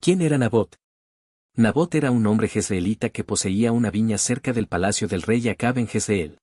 ¿Quién era Nabot? Nabot era un hombre jezreelita que poseía una viña cerca del palacio del rey Acab en Jezreel.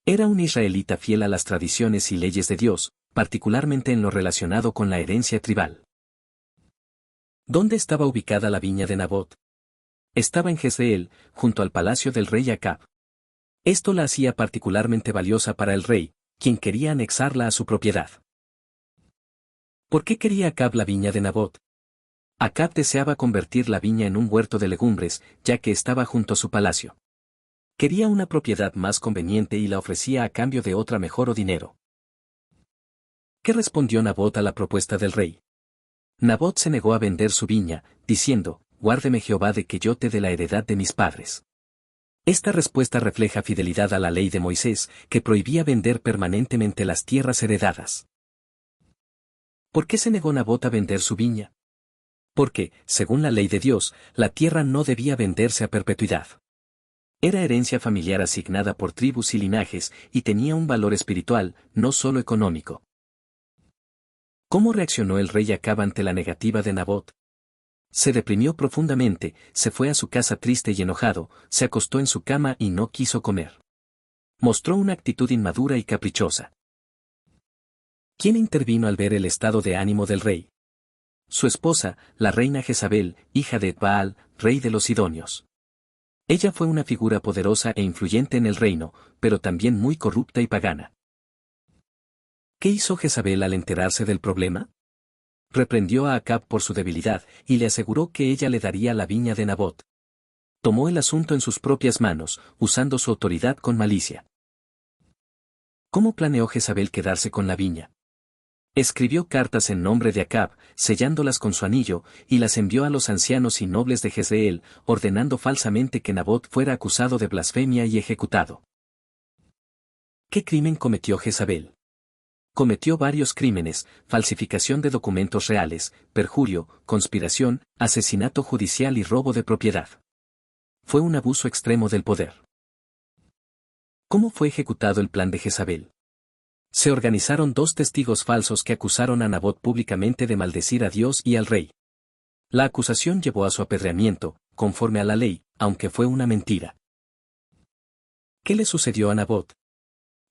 Era un israelita fiel a las tradiciones y leyes de Dios, particularmente en lo relacionado con la herencia tribal. ¿Dónde estaba ubicada la viña de Nabot? Estaba en Jezreel, junto al palacio del rey Acab. Esto la hacía particularmente valiosa para el rey, quien quería anexarla a su propiedad. ¿Por qué quería Acab la viña de Nabot? Acab deseaba convertir la viña en un huerto de legumbres, ya que estaba junto a su palacio. Quería una propiedad más conveniente y la ofrecía a cambio de otra mejor o dinero. ¿Qué respondió Nabot a la propuesta del rey? Nabot se negó a vender su viña, diciendo, «Guárdeme Jehová de que yo te dé la heredad de mis padres». Esta respuesta refleja fidelidad a la ley de Moisés, que prohibía vender permanentemente las tierras heredadas. ¿Por qué se negó Nabot a vender su viña? Porque, según la ley de Dios, la tierra no debía venderse a perpetuidad. Era herencia familiar asignada por tribus y linajes, y tenía un valor espiritual, no solo económico. ¿Cómo reaccionó el rey Acab ante la negativa de Nabot? Se deprimió profundamente, se fue a su casa triste y enojado, se acostó en su cama y no quiso comer. Mostró una actitud inmadura y caprichosa. ¿Quién intervino al ver el estado de ánimo del rey? Su esposa, la reina Jezabel, hija de Baal, rey de los Sidonios. Ella fue una figura poderosa e influyente en el reino, pero también muy corrupta y pagana. ¿Qué hizo Jezabel al enterarse del problema? Reprendió a Acab por su debilidad, y le aseguró que ella le daría la viña de Nabot. Tomó el asunto en sus propias manos, usando su autoridad con malicia. ¿Cómo planeó Jezabel quedarse con la viña? Escribió cartas en nombre de Acab, sellándolas con su anillo, y las envió a los ancianos y nobles de Jezreel, ordenando falsamente que Nabot fuera acusado de blasfemia y ejecutado. ¿Qué crimen cometió Jezabel? Cometió varios crímenes: falsificación de documentos reales, perjurio, conspiración, asesinato judicial y robo de propiedad. Fue un abuso extremo del poder. ¿Cómo fue ejecutado el plan de Jezabel? Se organizaron 2 testigos falsos que acusaron a Nabot públicamente de maldecir a Dios y al rey. La acusación llevó a su apedreamiento, conforme a la ley, aunque fue una mentira. ¿Qué le sucedió a Nabot?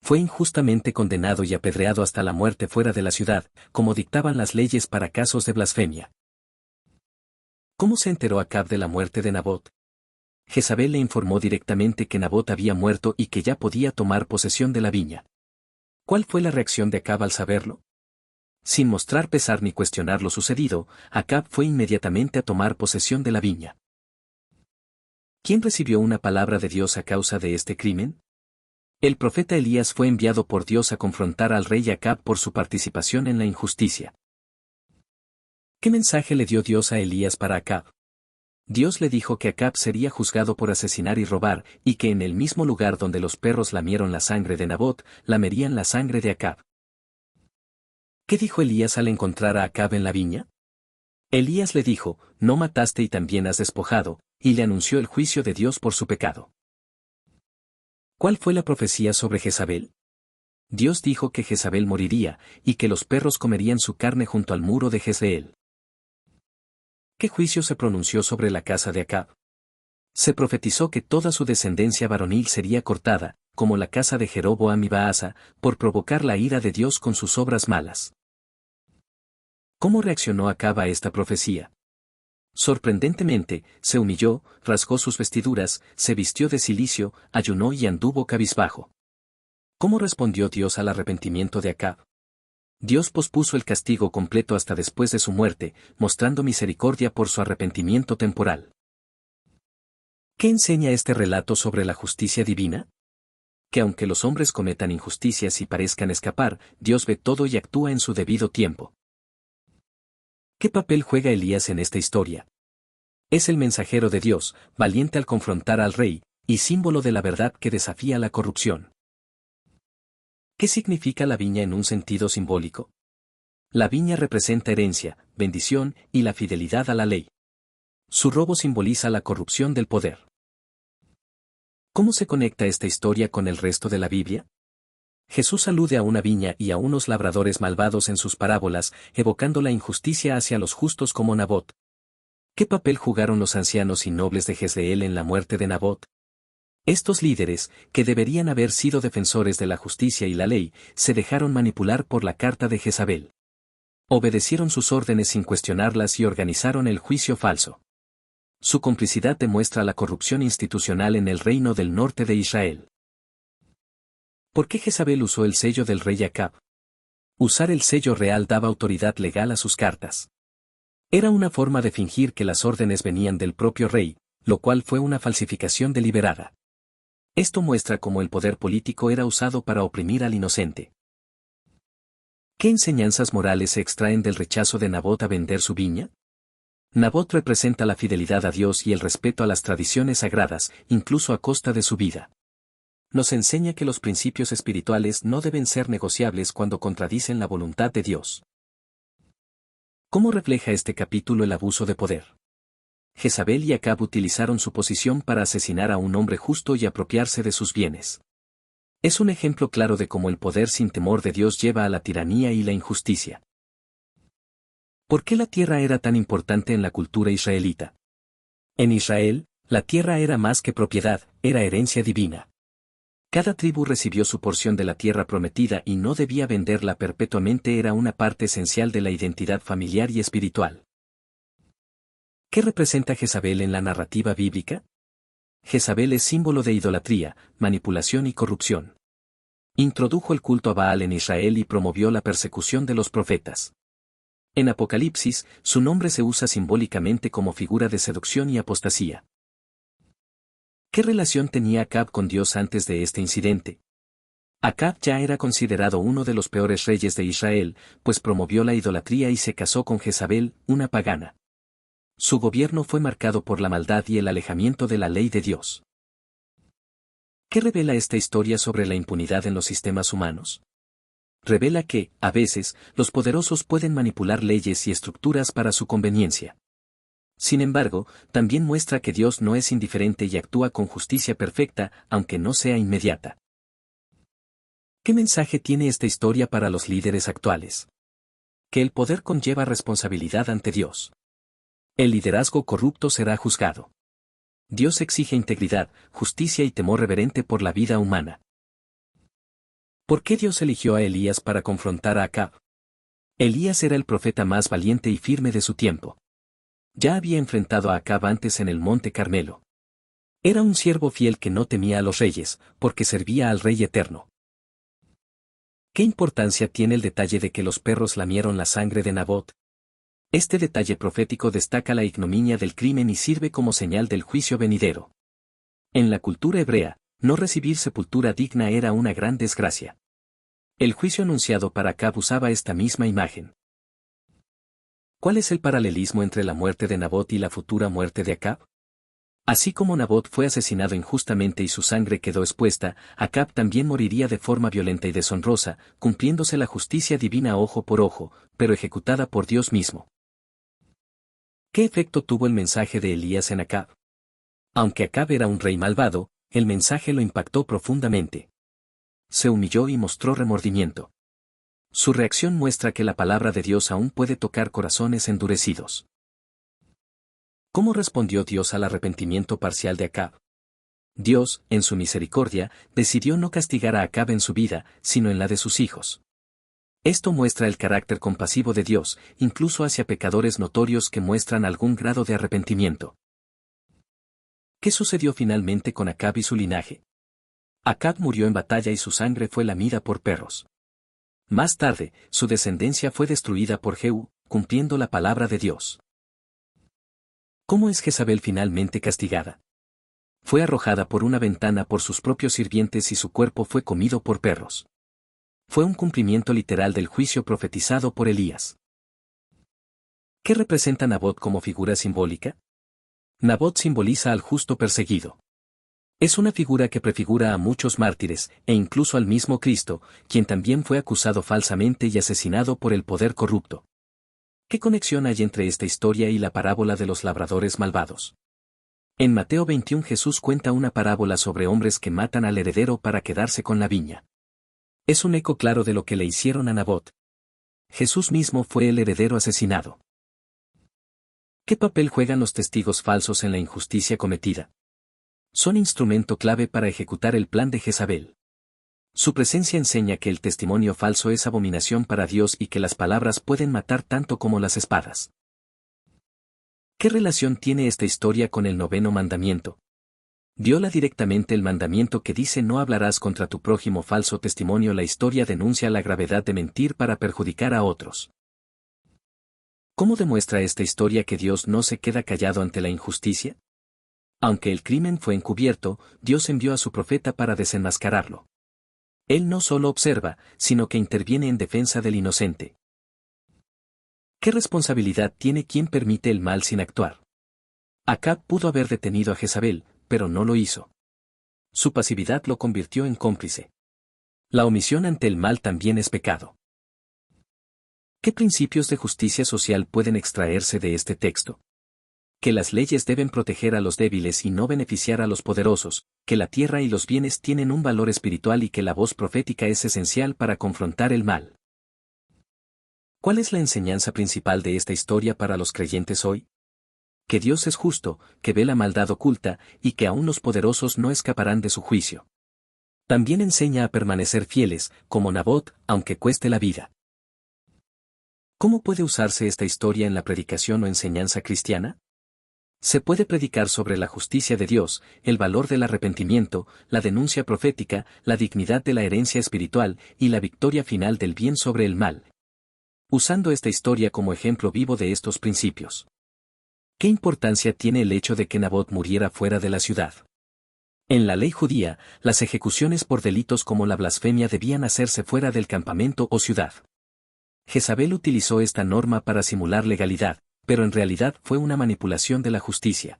Fue injustamente condenado y apedreado hasta la muerte fuera de la ciudad, como dictaban las leyes para casos de blasfemia. ¿Cómo se enteró Acab de la muerte de Nabot? Jezabel le informó directamente que Nabot había muerto y que ya podía tomar posesión de la viña. ¿Cuál fue la reacción de Acab al saberlo? Sin mostrar pesar ni cuestionar lo sucedido, Acab fue inmediatamente a tomar posesión de la viña. ¿Quién recibió una palabra de Dios a causa de este crimen? El profeta Elías fue enviado por Dios a confrontar al rey Acab por su participación en la injusticia. ¿Qué mensaje le dio Dios a Elías para Acab? Dios le dijo que Acab sería juzgado por asesinar y robar, y que en el mismo lugar donde los perros lamieron la sangre de Nabot, lamerían la sangre de Acab. ¿Qué dijo Elías al encontrar a Acab en la viña? Elías le dijo, «No mataste y también has despojado», y le anunció el juicio de Dios por su pecado. ¿Cuál fue la profecía sobre Jezabel? Dios dijo que Jezabel moriría, y que los perros comerían su carne junto al muro de Jezreel. ¿Qué juicio se pronunció sobre la casa de Acab? Se profetizó que toda su descendencia varonil sería cortada, como la casa de Jeroboam y Baasa, por provocar la ira de Dios con sus obras malas. ¿Cómo reaccionó Acab a esta profecía? Sorprendentemente, se humilló, rasgó sus vestiduras, se vistió de cilicio, ayunó y anduvo cabizbajo. ¿Cómo respondió Dios al arrepentimiento de Acab? Dios pospuso el castigo completo hasta después de su muerte, mostrando misericordia por su arrepentimiento temporal. ¿Qué enseña este relato sobre la justicia divina? Que aunque los hombres cometan injusticias y parezcan escapar, Dios ve todo y actúa en su debido tiempo. ¿Qué papel juega Elías en esta historia? Es el mensajero de Dios, valiente al confrontar al rey, y símbolo de la verdad que desafía la corrupción. ¿Qué significa la viña en un sentido simbólico? La viña representa herencia, bendición y la fidelidad a la ley. Su robo simboliza la corrupción del poder. ¿Cómo se conecta esta historia con el resto de la Biblia? Jesús alude a una viña y a unos labradores malvados en sus parábolas, evocando la injusticia hacia los justos como Nabot. ¿Qué papel jugaron los ancianos y nobles de Jezreel en la muerte de Nabot? Estos líderes, que deberían haber sido defensores de la justicia y la ley, se dejaron manipular por la carta de Jezabel. Obedecieron sus órdenes sin cuestionarlas y organizaron el juicio falso. Su complicidad demuestra la corrupción institucional en el reino del norte de Israel. ¿Por qué Jezabel usó el sello del rey Acab? Usar el sello real daba autoridad legal a sus cartas. Era una forma de fingir que las órdenes venían del propio rey, lo cual fue una falsificación deliberada. Esto muestra cómo el poder político era usado para oprimir al inocente. ¿Qué enseñanzas morales se extraen del rechazo de Nabot a vender su viña? Nabot representa la fidelidad a Dios y el respeto a las tradiciones sagradas, incluso a costa de su vida. Nos enseña que los principios espirituales no deben ser negociables cuando contradicen la voluntad de Dios. ¿Cómo refleja este capítulo el abuso de poder? Jezabel y Acab utilizaron su posición para asesinar a un hombre justo y apropiarse de sus bienes. Es un ejemplo claro de cómo el poder sin temor de Dios lleva a la tiranía y la injusticia. ¿Por qué la tierra era tan importante en la cultura israelita? En Israel, la tierra era más que propiedad, era herencia divina. Cada tribu recibió su porción de la tierra prometida y no debía venderla perpetuamente, era una parte esencial de la identidad familiar y espiritual. ¿Qué representa Jezabel en la narrativa bíblica? Jezabel es símbolo de idolatría, manipulación y corrupción. Introdujo el culto a Baal en Israel y promovió la persecución de los profetas. En Apocalipsis, su nombre se usa simbólicamente como figura de seducción y apostasía. ¿Qué relación tenía Acab con Dios antes de este incidente? Acab ya era considerado uno de los peores reyes de Israel, pues promovió la idolatría y se casó con Jezabel, una pagana. Su gobierno fue marcado por la maldad y el alejamiento de la ley de Dios. ¿Qué revela esta historia sobre la impunidad en los sistemas humanos? Revela que, a veces, los poderosos pueden manipular leyes y estructuras para su conveniencia. Sin embargo, también muestra que Dios no es indiferente y actúa con justicia perfecta, aunque no sea inmediata. ¿Qué mensaje tiene esta historia para los líderes actuales? Que el poder conlleva responsabilidad ante Dios. El liderazgo corrupto será juzgado. Dios exige integridad, justicia y temor reverente por la vida humana. ¿Por qué Dios eligió a Elías para confrontar a Acab? Elías era el profeta más valiente y firme de su tiempo. Ya había enfrentado a Acab antes en el Monte Carmelo. Era un siervo fiel que no temía a los reyes, porque servía al Rey Eterno. ¿Qué importancia tiene el detalle de que los perros lamieron la sangre de Nabot? Este detalle profético destaca la ignominia del crimen y sirve como señal del juicio venidero. En la cultura hebrea, no recibir sepultura digna era una gran desgracia. El juicio anunciado para Acab usaba esta misma imagen. ¿Cuál es el paralelismo entre la muerte de Nabot y la futura muerte de Acab? Así como Nabot fue asesinado injustamente y su sangre quedó expuesta, Acab también moriría de forma violenta y deshonrosa, cumpliéndose la justicia divina ojo por ojo, pero ejecutada por Dios mismo. ¿Qué efecto tuvo el mensaje de Elías en Acab? Aunque Acab era un rey malvado, el mensaje lo impactó profundamente. Se humilló y mostró remordimiento. Su reacción muestra que la palabra de Dios aún puede tocar corazones endurecidos. ¿Cómo respondió Dios al arrepentimiento parcial de Acab? Dios, en su misericordia, decidió no castigar a Acab en su vida, sino en la de sus hijos. Esto muestra el carácter compasivo de Dios, incluso hacia pecadores notorios que muestran algún grado de arrepentimiento. ¿Qué sucedió finalmente con Acab y su linaje? Acab murió en batalla y su sangre fue lamida por perros. Más tarde, su descendencia fue destruida por Jehú, cumpliendo la palabra de Dios. ¿Cómo es Jezabel finalmente castigada? Fue arrojada por una ventana por sus propios sirvientes y su cuerpo fue comido por perros. Fue un cumplimiento literal del juicio profetizado por Elías. ¿Qué representa Nabot como figura simbólica? Nabot simboliza al justo perseguido. Es una figura que prefigura a muchos mártires, e incluso al mismo Cristo, quien también fue acusado falsamente y asesinado por el poder corrupto. ¿Qué conexión hay entre esta historia y la parábola de los labradores malvados? En Mateo 21 Jesús cuenta una parábola sobre hombres que matan al heredero para quedarse con la viña. Es un eco claro de lo que le hicieron a Nabot. Jesús mismo fue el heredero asesinado. ¿Qué papel juegan los testigos falsos en la injusticia cometida? Son instrumento clave para ejecutar el plan de Jezabel. Su presencia enseña que el testimonio falso es abominación para Dios y que las palabras pueden matar tanto como las espadas. ¿Qué relación tiene esta historia con el 9º mandamiento? Viola directamente el mandamiento que dice no hablarás contra tu prójimo falso testimonio. La historia denuncia la gravedad de mentir para perjudicar a otros. ¿Cómo demuestra esta historia que Dios no se queda callado ante la injusticia? Aunque el crimen fue encubierto, Dios envió a su profeta para desenmascararlo. Él no solo observa, sino que interviene en defensa del inocente. ¿Qué responsabilidad tiene quien permite el mal sin actuar? Acab pudo haber detenido a Jezabel, pero no lo hizo. Su pasividad lo convirtió en cómplice. La omisión ante el mal también es pecado. ¿Qué principios de justicia social pueden extraerse de este texto? Que las leyes deben proteger a los débiles y no beneficiar a los poderosos, que la tierra y los bienes tienen un valor espiritual y que la voz profética es esencial para confrontar el mal. ¿Cuál es la enseñanza principal de esta historia para los creyentes hoy? Que Dios es justo, que ve la maldad oculta, y que aún los poderosos no escaparán de su juicio. También enseña a permanecer fieles, como Nabot, aunque cueste la vida. ¿Cómo puede usarse esta historia en la predicación o enseñanza cristiana? Se puede predicar sobre la justicia de Dios, el valor del arrepentimiento, la denuncia profética, la dignidad de la herencia espiritual y la victoria final del bien sobre el mal. Usando esta historia como ejemplo vivo de estos principios. ¿Qué importancia tiene el hecho de que Nabot muriera fuera de la ciudad? En la ley judía, las ejecuciones por delitos como la blasfemia debían hacerse fuera del campamento o ciudad. Jezabel utilizó esta norma para simular legalidad, pero en realidad fue una manipulación de la justicia.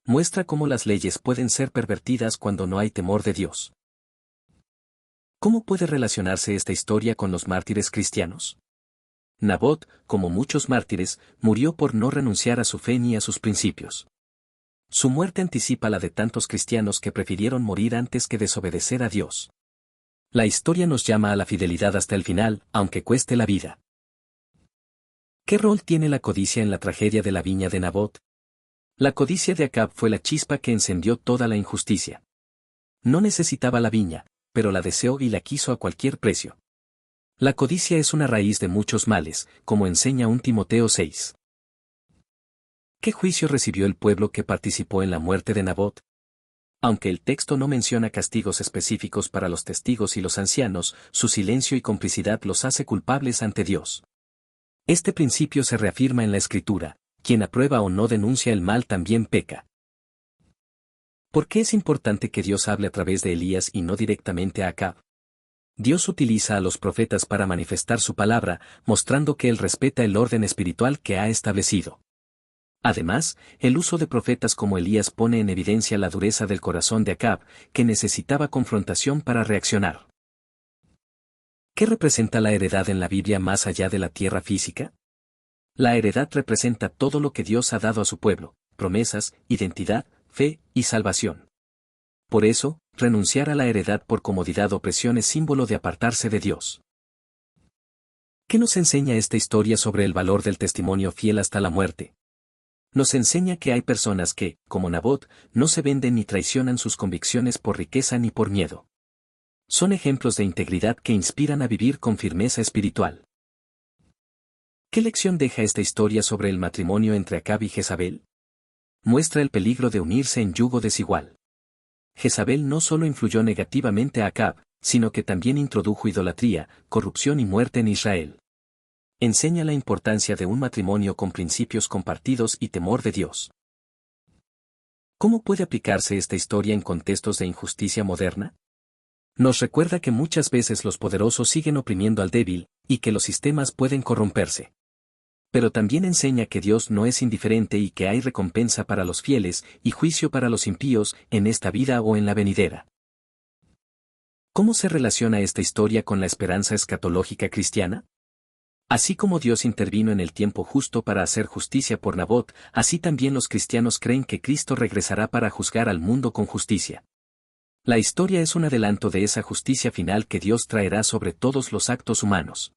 Muestra cómo las leyes pueden ser pervertidas cuando no hay temor de Dios. ¿Cómo puede relacionarse esta historia con los mártires cristianos? Nabot, como muchos mártires, murió por no renunciar a su fe ni a sus principios. Su muerte anticipa la de tantos cristianos que prefirieron morir antes que desobedecer a Dios. La historia nos llama a la fidelidad hasta el final, aunque cueste la vida. ¿Qué rol tiene la codicia en la tragedia de la viña de Nabot? La codicia de Acab fue la chispa que encendió toda la injusticia. No necesitaba la viña, pero la deseó y la quiso a cualquier precio. La codicia es una raíz de muchos males, como enseña 1 Timoteo 6. ¿Qué juicio recibió el pueblo que participó en la muerte de Nabot? Aunque el texto no menciona castigos específicos para los testigos y los ancianos, su silencio y complicidad los hace culpables ante Dios. Este principio se reafirma en la Escritura: quien aprueba o no denuncia el mal también peca. ¿Por qué es importante que Dios hable a través de Elías y no directamente a Acab? Dios utiliza a los profetas para manifestar su palabra, mostrando que Él respeta el orden espiritual que ha establecido. Además, el uso de profetas como Elías pone en evidencia la dureza del corazón de Acab, que necesitaba confrontación para reaccionar. ¿Qué representa la heredad en la Biblia más allá de la tierra física? La heredad representa todo lo que Dios ha dado a su pueblo: promesas, identidad, fe y salvación. Por eso, renunciar a la heredad por comodidad o presión es símbolo de apartarse de Dios. ¿Qué nos enseña esta historia sobre el valor del testimonio fiel hasta la muerte? Nos enseña que hay personas que, como Nabot, no se venden ni traicionan sus convicciones por riqueza ni por miedo. Son ejemplos de integridad que inspiran a vivir con firmeza espiritual. ¿Qué lección deja esta historia sobre el matrimonio entre Acab y Jezabel? Muestra el peligro de unirse en yugo desigual. Jezabel no solo influyó negativamente a Acab, sino que también introdujo idolatría, corrupción y muerte en Israel. Enseña la importancia de un matrimonio con principios compartidos y temor de Dios. ¿Cómo puede aplicarse esta historia en contextos de injusticia moderna? Nos recuerda que muchas veces los poderosos siguen oprimiendo al débil, y que los sistemas pueden corromperse. Pero también enseña que Dios no es indiferente y que hay recompensa para los fieles y juicio para los impíos, en esta vida o en la venidera. ¿Cómo se relaciona esta historia con la esperanza escatológica cristiana? Así como Dios intervino en el tiempo justo para hacer justicia por Nabot, así también los cristianos creen que Cristo regresará para juzgar al mundo con justicia. La historia es un adelanto de esa justicia final que Dios traerá sobre todos los actos humanos.